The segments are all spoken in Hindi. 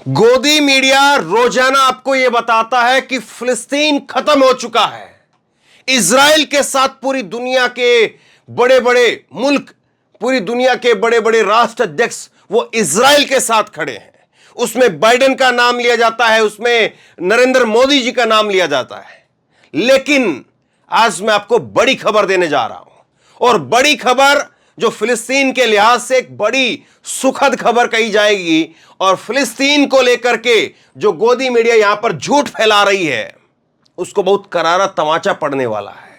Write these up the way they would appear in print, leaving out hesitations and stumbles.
गोदी मीडिया रोजाना आपको यह बताता है कि फिलिस्तीन खत्म हो चुका है। इजराइल के साथ पूरी दुनिया के बड़े बड़े मुल्क, पूरी दुनिया के बड़े बड़े राष्ट्र अध्यक्ष वो इजराइल के साथ खड़े हैं। उसमें बाइडेन का नाम लिया जाता है, उसमें नरेंद्र मोदी जी का नाम लिया जाता है। लेकिन आज मैं आपको बड़ी खबर देने जा रहा हूं, और बड़ी खबर जो फिलिस्तीन के लिहाज से एक बड़ी सुखद खबर कही जाएगी। और फिलिस्तीन को लेकर के जो गोदी मीडिया यहां पर झूठ फैला रही है, उसको बहुत करारा तमाचा पड़ने वाला है।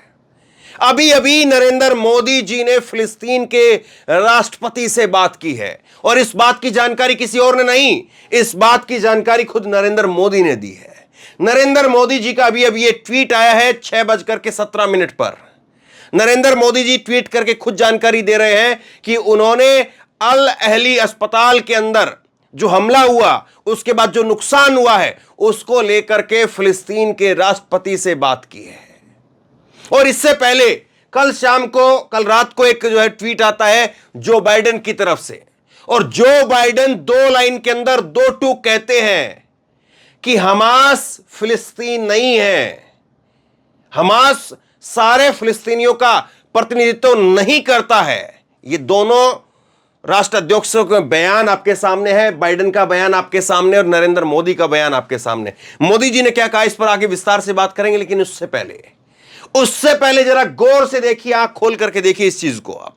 अभी अभी नरेंद्र मोदी जी ने फिलिस्तीन के राष्ट्रपति से बात की है, और इस बात की जानकारी किसी और ने नहीं, इस बात की जानकारी खुद नरेंद्र मोदी ने दी है। नरेंद्र मोदी जी का अभी अभी ये ट्वीट आया है 6:17 पर। नरेंद्र मोदी जी ट्वीट करके खुद जानकारी दे रहे हैं कि उन्होंने अल अहली अस्पताल के अंदर जो हमला हुआ, उसके बाद जो नुकसान हुआ है, उसको लेकर के फिलिस्तीन के राष्ट्रपति से बात की है। और इससे पहले कल रात को एक जो है ट्वीट आता है जो बाइडेन की तरफ से, और जो बाइडेन 2 लाइन के अंदर 2 टूक कहते हैं कि हमास फिलिस्तीन नहीं है, हमास सारे फिलिस्तीनियों का प्रतिनिधित्व नहीं करता है। ये दोनों राष्ट्र अध्यक्षों का बयान आपके सामने है, बाइडेन का बयान आपके सामने और नरेंद्र मोदी का बयान आपके सामने। मोदी जी ने क्या कहा इस पर आगे विस्तार से बात करेंगे, लेकिन उससे पहले जरा गौर से देखिए, आंख खोल करके देखिए इस चीज को, आप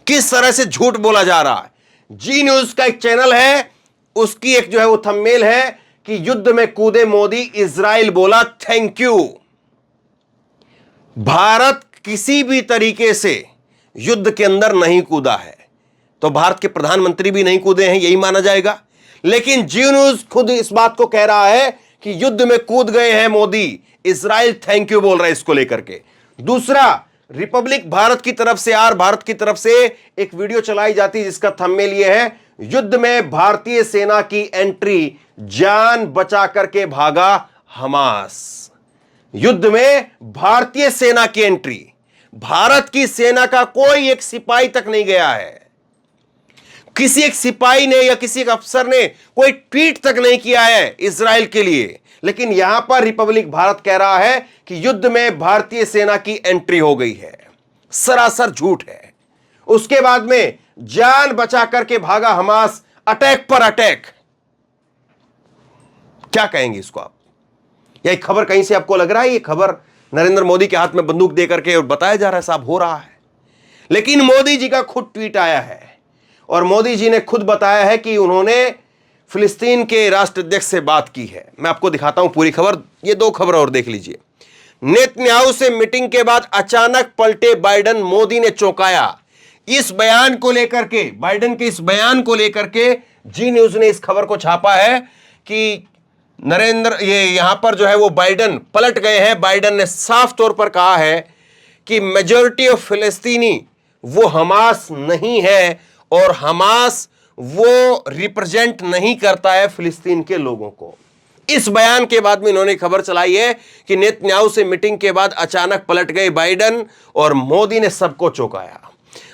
किस तरह से झूठ बोला जा रहा है। जी न्यूज का एक चैनल है, उसकी एक जो है वो थंबनेल है कि युद्ध में कूदे मोदी, इजराइल बोला थैंक यू। भारत किसी भी तरीके से युद्ध के अंदर नहीं कूदा है, तो भारत के प्रधानमंत्री भी नहीं कूदे हैं, यही माना जाएगा। लेकिन जी न्यूज खुद इस बात को कह रहा है कि युद्ध में कूद गए हैं मोदी, इजराइल थैंक यू बोल रहा है इसको लेकर के। दूसरा, रिपब्लिक भारत की तरफ से भारत की तरफ से एक वीडियो चलाई जाती है जिसका थंबनेल ये है, युद्ध में भारतीय सेना की एंट्री, जान बचा करके भागा हमास। युद्ध में भारतीय सेना की एंट्री, भारत की सेना का कोई एक सिपाही तक नहीं गया है, किसी एक सिपाही ने या किसी एक अफसर ने कोई ट्वीट तक नहीं किया है इजराइल के लिए। लेकिन यहां पर रिपब्लिक भारत कह रहा है कि युद्ध में भारतीय सेना की एंट्री हो गई है, सरासर झूठ है। उसके बाद में जान बचा करके भागा हमास, अटैक पर अटैक। क्या कहेंगे इसको आप? यह खबर कहीं से आपको लग रहा है ये खबर नरेंद्र मोदी के हाथ में बंदूक दे करके और बताया जा रहा है साहब हो रहा है? लेकिन मोदी जी का खुद ट्वीट आया है, और मोदी जी ने खुद बताया है कि उन्होंने फिलिस्तीन के राष्ट्राध्यक्ष से बात की है। मैं आपको दिखाता हूं पूरी खबर, ये 2 खबर और देख लीजिए। नेतन्याहू से मीटिंग के बाद अचानक पलटे बाइडेन, मोदी ने चौंकाया। इस बयान को लेकर के, बाइडेन के इस बयान को लेकर के जी न्यूज ने इस खबर को छापा है कि यहां पर जो है वो बाइडेन पलट गए हैं। बाइडेन ने साफ तौर पर कहा है कि मेजॉरिटी ऑफ फिलिस्तीनी वो हमास नहीं है, और हमास वो रिप्रेजेंट नहीं करता है फिलिस्तीन के लोगों को। इस बयान के बाद में इन्होंने खबर चलाई है कि नेतन्याहू से मीटिंग के बाद अचानक पलट गए बाइडेन, और मोदी ने सबको चौंकाया।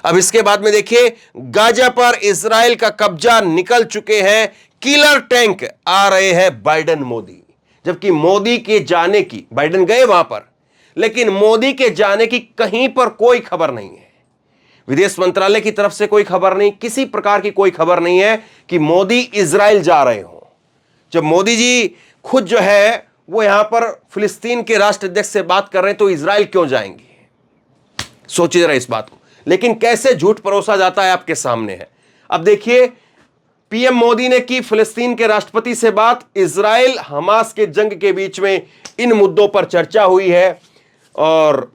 अब इसके बाद में देखिए, गाजा पर इजराइल का कब्जा निकल चुके हैं, किलर टैंक आ रहे हैं बाइडेन मोदी। जबकि मोदी के जाने की, बाइडेन गए वहां पर, लेकिन मोदी के जाने की कहीं पर कोई खबर नहीं है। विदेश मंत्रालय की तरफ से कोई खबर नहीं, किसी प्रकार की कोई खबर नहीं है कि मोदी इजराइल जा रहे हो। जब मोदी जी खुद जो है वो यहां पर फिलिस्तीन के राष्ट्राध्यक्ष से बात कर रहे हैं, तो इजराइल क्यों जाएंगे? सोचिए जरा इस बात को। लेकिन कैसे झूठ परोसा जाता है आपके सामने है। अब देखिए, पीएम मोदी ने की फिलिस्तीन के राष्ट्रपति से बात, इजराइल हमास के जंग के बीच में इन मुद्दों पर चर्चा हुई है। और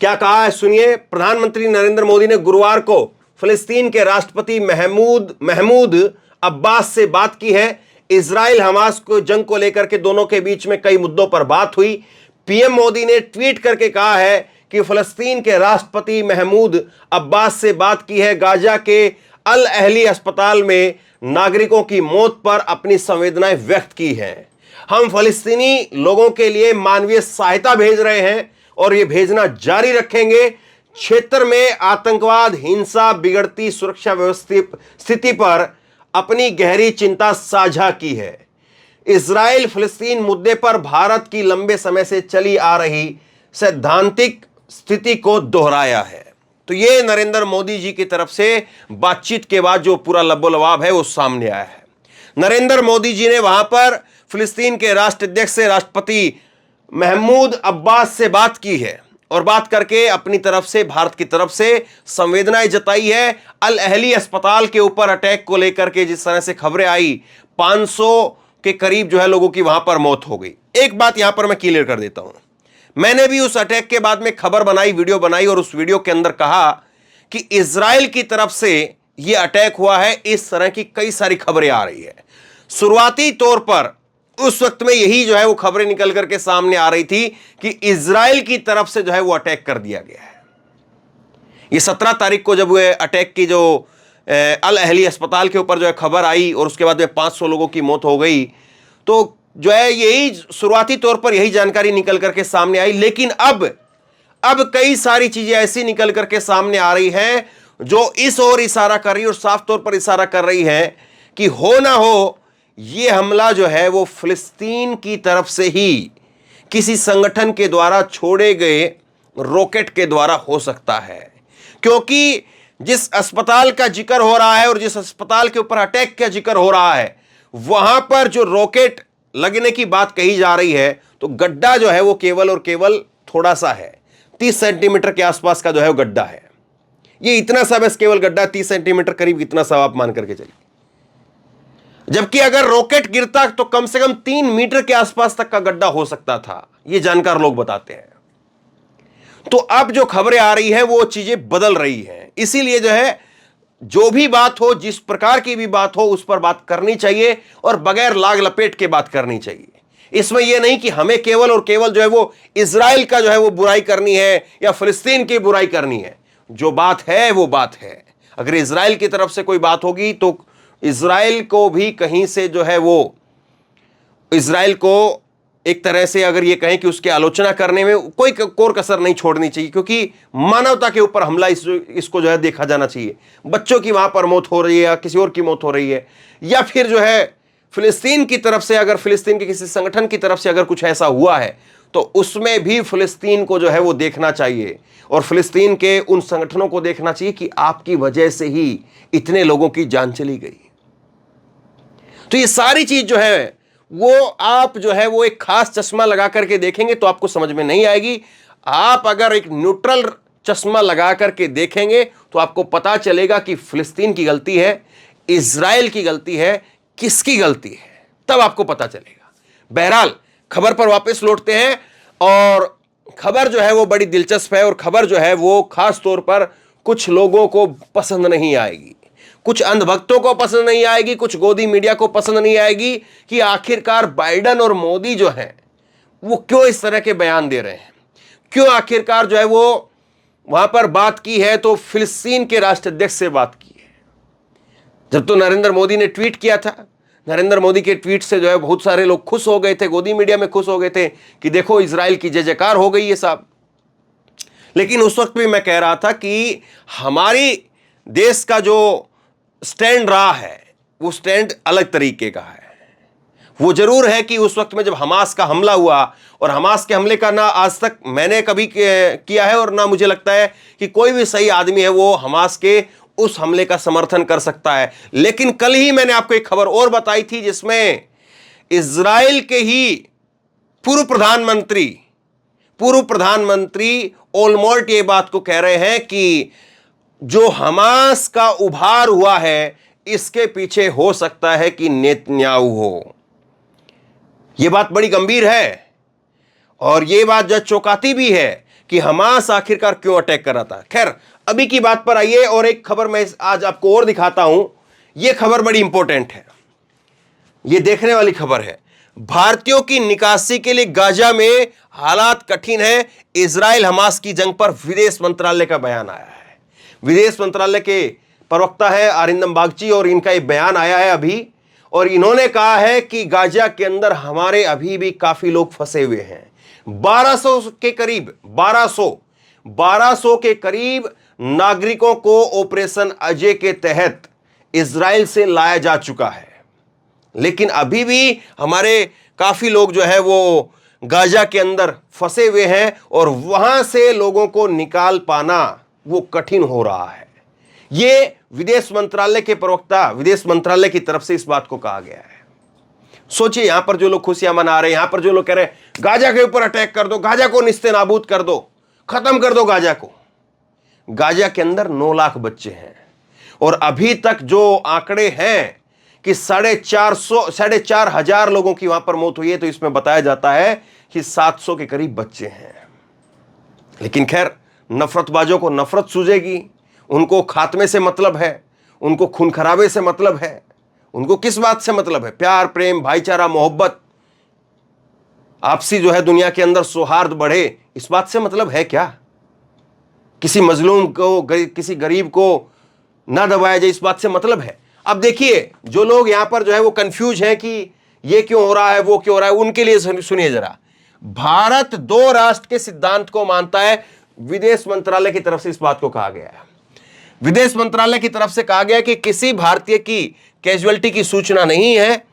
क्या कहा है सुनिए, प्रधानमंत्री नरेंद्र मोदी ने गुरुवार को फिलिस्तीन के राष्ट्रपति महमूद अब्बास से बात की है। इजराइल हमास को जंग को लेकर के दोनों के बीच में कई मुद्दों पर बात हुई। पीएम मोदी ने ट्वीट करके कहा है कि फिलिस्तीन के राष्ट्रपति महमूद अब्बास से बात की है, गाजा के अल अहली अस्पताल में नागरिकों की मौत पर अपनी संवेदनाएं व्यक्त की हैं। हम फिलिस्तीनी लोगों के लिए मानवीय सहायता भेज रहे हैं और ये भेजना जारी रखेंगे। क्षेत्र में आतंकवाद, हिंसा, बिगड़ती सुरक्षा व्यवस्था स्थिति पर अपनी गहरी चिंता साझा की है। इजराइल फिलिस्तीन मुद्दे पर भारत की लंबे समय से चली आ रही सैद्धांतिक स्थिति को दोहराया है। तो ये नरेंद्र मोदी जी की तरफ से बातचीत के बाद जो पूरा लबोलवाब है वो सामने आया है। नरेंद्र मोदी जी ने वहां पर फिलिस्तीन के राष्ट्राध्यक्ष से, राष्ट्रपति महमूद अब्बास से बात की है और बात करके अपनी तरफ से, भारत की तरफ से संवेदनाएं जताई है। अल अहली अस्पताल के ऊपर अटैक को लेकर के जिस तरह से खबरें आई, 500 के करीब जो है लोगों की वहां पर मौत हो गई। एक बात यहां पर मैं क्लियर कर देता हूं, मैंने भी उस अटैक के बाद में खबर बनाई, वीडियो बनाई और उस वीडियो के अंदर कहा कि इजराइल की तरफ से यह अटैक हुआ है। इस तरह की कई सारी खबरें आ रही है। शुरुआती तौर पर उस वक्त में यही जो है वो खबरें निकल करके सामने आ रही थी कि इजराइल की तरफ से जो है वो अटैक कर दिया गया है। ये 17 तारीख को जब वो अटैक की जो अल अहली अस्पताल के ऊपर जो है खबर आई और उसके बाद में 500 लोगों की मौत हो गई, तो जो है यही शुरुआती तौर पर यही जानकारी निकल करके सामने आई। लेकिन अब कई सारी चीजें ऐसी निकल करके सामने आ रही हैं जो इस ओर इशारा कर रही है और साफ तौर पर इशारा कर रही है कि हो ना हो ये हमला जो है वो फिलिस्तीन की तरफ से ही किसी संगठन के द्वारा छोड़े गए रॉकेट के द्वारा हो सकता है। क्योंकि जिस अस्पताल का जिक्र हो रहा है और जिस अस्पताल के ऊपर अटैक का जिक्र हो रहा है, वहां पर जो रॉकेट लगने की बात कही जा रही है, तो गड्ढा जो है वो केवल और केवल थोड़ा सा है, 30 सेंटीमीटर के आसपास का जो है वो गड्ढा है। ये इतना सा बस केवल गड्ढा 30 सेंटीमीटर करीब, इतना सा आप मान करके चलिए। जबकि अगर रॉकेट गिरता तो कम से कम 3 मीटर के आसपास तक का गड्ढा हो सकता था, ये जानकार लोग बताते हैं। तो अब जो खबरें आ रही है वो चीजें बदल रही हैं। इसीलिए जो है जो भी बात हो, जिस प्रकार की भी बात हो, उस पर बात करनी चाहिए और बगैर लाग लपेट के बात करनी चाहिए। इसमें यह नहीं कि हमें केवल और केवल जो है वो इजराइल का जो है वो बुराई करनी है या फिलिस्तीन की बुराई करनी है। जो बात है वो बात है। अगर इजराइल की तरफ से कोई बात होगी तो इजराइल को भी कहीं से जो है वो, इजराइल को एक तरह से अगर ये कहें कि उसकी आलोचना करने में कोई कोर कसर नहीं छोड़नी चाहिए, क्योंकि मानवता के ऊपर हमला इसको जो है देखा जाना चाहिए। बच्चों की वहां पर मौत हो रही है या किसी और की मौत हो रही है, या फिर जो है फिलिस्तीन की तरफ से, अगर फिलिस्तीन के किसी संगठन की तरफ से अगर कुछ ऐसा हुआ है तो उसमें भी फिलिस्तीन को जो है वो देखना चाहिए और फिलिस्तीन के उन संगठनों को देखना चाहिए कि आपकी वजह से ही इतने लोगों की जान चली गई। तो ये सारी चीज जो है वो आप जो है वो एक खास चश्मा लगा करके देखेंगे तो आपको समझ में नहीं आएगी। आप अगर एक न्यूट्रल चश्मा लगा करके देखेंगे तो आपको पता चलेगा कि फिलिस्तीन की गलती है, इजराइल की गलती है, किसकी गलती है, तब आपको पता चलेगा। बहरहाल खबर पर वापस लौटते हैं और खबर जो है वो बड़ी दिलचस्प है और खबर जो है वो खास तौर पर कुछ लोगों को पसंद नहीं आएगी, कुछ अंधभक्तों को पसंद नहीं आएगी, कुछ गोदी मीडिया को पसंद नहीं आएगी कि आखिरकार बाइडेन और मोदी जो हैं वो क्यों इस तरह के बयान दे रहे हैं, क्यों आखिरकार जो है वो वहां पर बात की है तो फिलिस्तीन के राष्ट्राध्यक्ष से बात की है। जब तो नरेंद्र मोदी ने ट्वीट किया था, नरेंद्र मोदी के ट्वीट से जो है बहुत सारे लोग खुश हो गए थे, गोदी मीडिया में खुश हो गए थे कि देखो इजराइल की जय जयकार हो गई है साहब। लेकिन उस वक्त भी मैं कह रहा था कि हमारी देश का जो स्टैंड रहा है वो स्टैंड अलग तरीके का है। वो जरूर है कि उस वक्त में जब हमास का हमला हुआ, और हमास के हमले का ना आज तक मैंने कभी किया है और ना मुझे लगता है कि कोई भी सही आदमी है वो हमास के उस हमले का समर्थन कर सकता है। लेकिन कल ही मैंने आपको एक खबर और बताई थी जिसमें इजराइल के ही पूर्व प्रधानमंत्री ओलमर्ट ये बात को कह रहे हैं कि जो हमास का उभार हुआ है इसके पीछे हो सकता है कि नेतन्याहू हो। यह बात बड़ी गंभीर है और यह बात जो चौंकाती भी है कि हमास आखिरकार क्यों अटैक कर रहा था। खैर अभी की बात पर आइए और एक खबर मैं आज आपको और दिखाता हूं। यह खबर बड़ी इंपॉर्टेंट है, यह देखने वाली खबर है। भारतीयों की निकासी के लिए गाजा में हालात कठिन है, इजराइल हमास की जंग पर विदेश मंत्रालय का बयान आया है। विदेश मंत्रालय के प्रवक्ता है अरिंदम बागची और इनका एक बयान आया है अभी, और इन्होंने कहा है कि गाजा के अंदर हमारे अभी भी काफी लोग फंसे हुए हैं। 1200 के करीब 1200 के करीब नागरिकों को ऑपरेशन अजय के तहत इज़राइल से लाया जा चुका है। लेकिन अभी भी हमारे काफ़ी लोग जो है वो गाजा के अंदर फंसे हुए हैं और वहां से लोगों को निकाल पाना वो कठिन हो रहा है। ये विदेश मंत्रालय के प्रवक्ता, विदेश मंत्रालय की तरफ से इस बात को कहा गया है। सोचिए, यहां पर जो लोग खुशियां मना रहे हैं, यहां पर जो लोग कह रहे हैं गाजा के ऊपर अटैक कर दो, गाजा को निस्ते नाबूद कर दो, खत्म कर दो गाजा को। गाजा के अंदर 9 लाख बच्चे हैं और अभी तक जो आंकड़े हैं कि 4,500 लोगों की वहां पर मौत हुई है, तो इसमें बताया जाता है कि 700 के करीब बच्चे हैं। लेकिन खैर, नफरतबाजों को नफरत सूझेगी, उनको खात्मे से मतलब है, उनको खून खराबे से मतलब है। उनको किस बात से मतलब है? प्यार, प्रेम, भाईचारा, मोहब्बत, आपसी जो है दुनिया के अंदर सौहार्द बढ़े, इस बात से मतलब है क्या? किसी मजलूम को, किसी गरीब को ना दबाया जाए, इस बात से मतलब है? अब देखिए, जो लोग यहां पर जो है वो कंफ्यूज हैं कि ये क्यों हो रहा है, वो क्यों हो रहा है, उनके लिए सुनिए जरा। भारत 2 राष्ट्र के सिद्धांत को मानता है। विदेश मंत्रालय की तरफ से इस बात को कहा गया है। विदेश मंत्रालय की तरफ से कहा गया कि किसी भारतीय की कैजुअलिटी की सूचना नहीं है।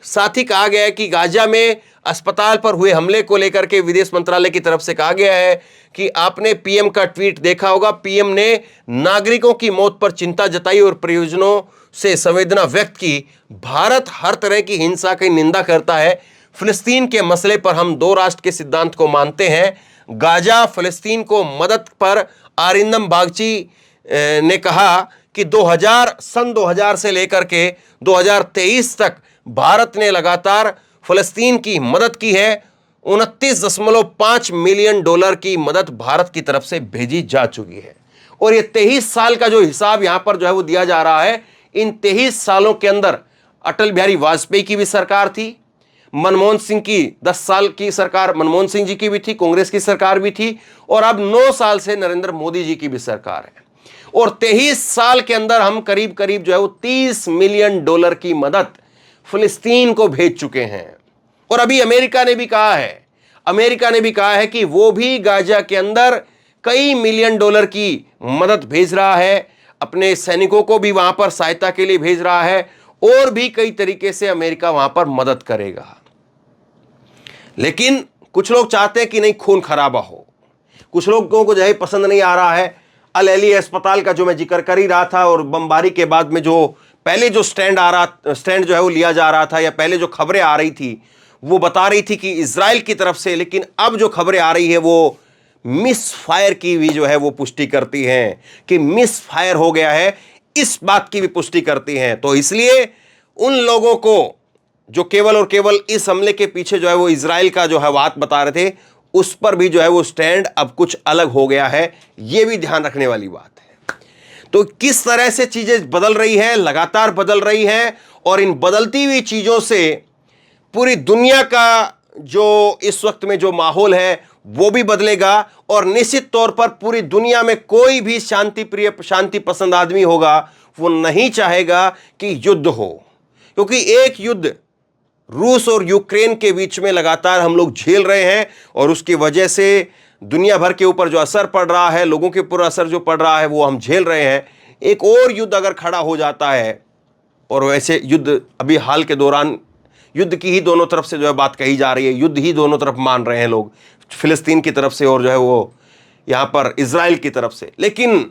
साथ ही कहा गया है कि गाजा में अस्पताल पर हुए हमले को लेकर के विदेश मंत्रालय की तरफ से कहा गया है कि आपने पीएम का ट्वीट देखा होगा। पीएम ने नागरिकों की मौत पर चिंता जताई और परियोजनाओं से संवेदना व्यक्त की। भारत हर तरह की हिंसा की निंदा करता है। फिलिस्तीन के मसले पर हम 2 राष्ट्र के सिद्धांत को मानते हैं। गाजा फिलिस्तीन को मदद पर आरिंदम बागची ने कहा कि सन 2000 से लेकर के 2023 तक भारत ने लगातार फिलिस्तीन की मदद की है। 29.5 मिलियन डॉलर की मदद भारत की तरफ से भेजी जा चुकी है। और ये 23 साल का जो हिसाब यहां पर जो है वो दिया जा रहा है, इन 23 सालों के अंदर अटल बिहारी वाजपेयी की भी सरकार थी, मनमोहन सिंह की 10 साल की सरकार मनमोहन सिंह जी की भी थी, कांग्रेस की सरकार भी थी, और अब 9 साल से नरेंद्र मोदी जी की भी सरकार है। और 23 साल के अंदर हम करीब करीब जो है वो 30 मिलियन डॉलर की मदद फिलिस्तीन को भेज चुके हैं। और अभी अमेरिका ने भी कहा है कि वो भी गाजा के अंदर कई मिलियन डॉलर की मदद भेज रहा है, अपने सैनिकों को भी वहां पर सहायता के लिए भेज रहा है, और भी कई तरीके से अमेरिका वहां पर मदद करेगा। लेकिन कुछ लोग चाहते हैं कि नहीं खून खराबा हो, कुछ लोगों को जो है पसंद नहीं आ रहा है। अल अली अस्पताल का जो मैं जिक्र कर ही रहा था, और बमबारी के बाद में जो पहले जो स्टैंड जो है वो लिया जा रहा था, या पहले जो खबरें आ रही थी वो बता रही थी कि इजराइल की तरफ से, लेकिन अब जो खबरें आ रही है वो मिस फायर की भी जो है वो पुष्टि करती हैं कि मिस फायर हो गया है, इस बात की भी पुष्टि करती हैं। तो इसलिए उन लोगों को जो केवल और केवल इस हमले के पीछे जो है वो इजराइल का जो है बात बता रहे थे, उस पर भी जो है वो स्टैंड अब कुछ अलग हो गया है। ये भी ध्यान रखने वाली बात है। तो किस तरह से चीजें बदल रही है, लगातार बदल रही है, और इन बदलती हुई चीजों से पूरी दुनिया का जो इस वक्त में जो माहौल है वो भी बदलेगा। और निश्चित तौर पर पूरी दुनिया में कोई भी शांति प्रिय, शांति पसंद आदमी होगा, वो नहीं चाहेगा कि युद्ध हो, क्योंकि एक युद्ध रूस और यूक्रेन के बीच में लगातार हम लोग झेल रहे हैं, और उसकी वजह से दुनिया भर के ऊपर जो असर पड़ रहा है, लोगों के ऊपर असर जो पड़ रहा है वो हम झेल रहे हैं। एक और युद्ध अगर खड़ा हो जाता है, और वैसे युद्ध अभी हाल के दौरान युद्ध की ही दोनों तरफ से जो है बात कही जा रही है, युद्ध ही दोनों तरफ मान रहे हैं लोग, फिलिस्तीन की तरफ से और जो है वो यहाँ पर इजराइल की तरफ से। लेकिन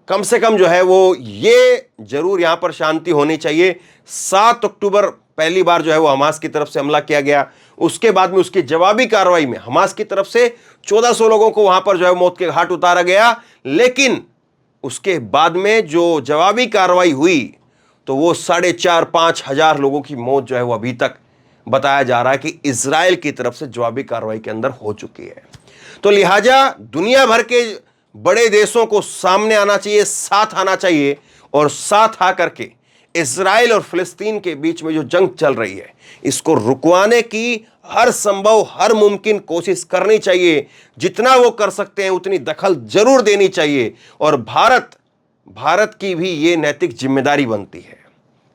कम से कम जो है वो ये जरूर यहाँ पर शांति होनी चाहिए। 7 अक्टूबर पहली बार जो है वो हमास की तरफ से हमला किया गया, उसके बाद में उसकी जवाबी कार्रवाई में हमास की तरफ से 1400 लोगों को वहां पर जो है मौत के घाट उतारा गया। लेकिन उसके बाद में जो जवाबी कार्रवाई हुई तो वो 4,500-5 हजार लोगों की मौत जो है वो अभी तक बताया जा रहा है कि इजराइल की तरफ से जवाबी कार्रवाई के अंदर हो चुकी है। तो लिहाजा दुनिया भर के बड़े देशों को सामने आना चाहिए, साथ आना चाहिए, और साथ आकर के इजराइल और फिलिस्तीन के बीच में जो जंग चल रही है इसको रुकवाने की हर संभव, हर मुमकिन कोशिश करनी चाहिए। जितना वो कर सकते हैं उतनी दखल जरूर देनी चाहिए, और भारत की भी ये नैतिक जिम्मेदारी बनती है।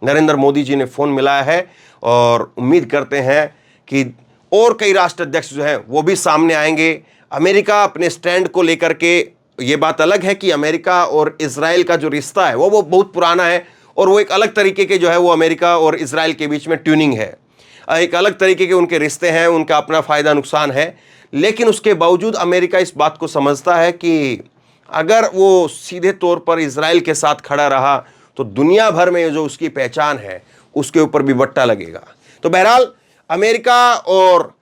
नरेंद्र मोदी जी ने फोन मिलाया है, और उम्मीद करते हैं कि और कई राष्ट्र अध्यक्ष जो हैं वो भी सामने आएंगे। अमेरिका अपने स्टैंड को लेकर के, ये बात अलग है कि अमेरिका और इजराइल का जो रिश्ता है वो बहुत पुराना है, और वो एक अलग तरीके के जो है वो अमेरिका और इजराइल के बीच में ट्यूनिंग है, एक अलग तरीके के उनके रिश्ते हैं, उनका अपना फायदा नुकसान है। लेकिन उसके बावजूद अमेरिका इस बात को समझता है कि अगर वो सीधे तौर पर इजराइल के साथ खड़ा रहा तो दुनिया भर में जो उसकी पहचान है उसके ऊपर भी बट्टा लगेगा। तो बहरहाल अमेरिका और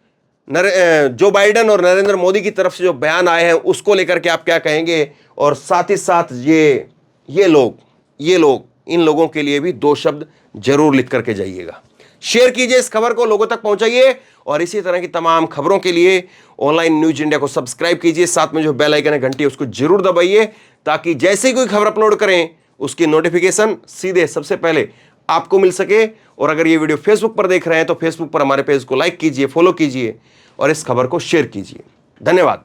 जो बाइडेन और नरेंद्र मोदी की तरफ से जो बयान आए हैं उसको लेकर के आप क्या कहेंगे? और साथ ही साथ ये लोग इन लोगों के लिए भी 2 शब्द जरूर लिख करके जाइएगा। शेयर कीजिए इस खबर को, लोगों तक पहुंचाइए और इसी तरह की तमाम खबरों के लिए ऑनलाइन न्यूज इंडिया को सब्सक्राइब कीजिए। साथ में जो बेल आइकन है घंटी उसको जरूर दबाइए ताकि जैसे ही कोई खबर अपलोड करें उसकी नोटिफिकेशन सीधे सबसे पहले आपको मिल सके। और अगर ये वीडियो फेसबुक पर देख रहे हैं तो फेसबुक पर हमारे पेज को लाइक कीजिए, फॉलो कीजिए और इस खबर को शेयर कीजिए। धन्यवाद।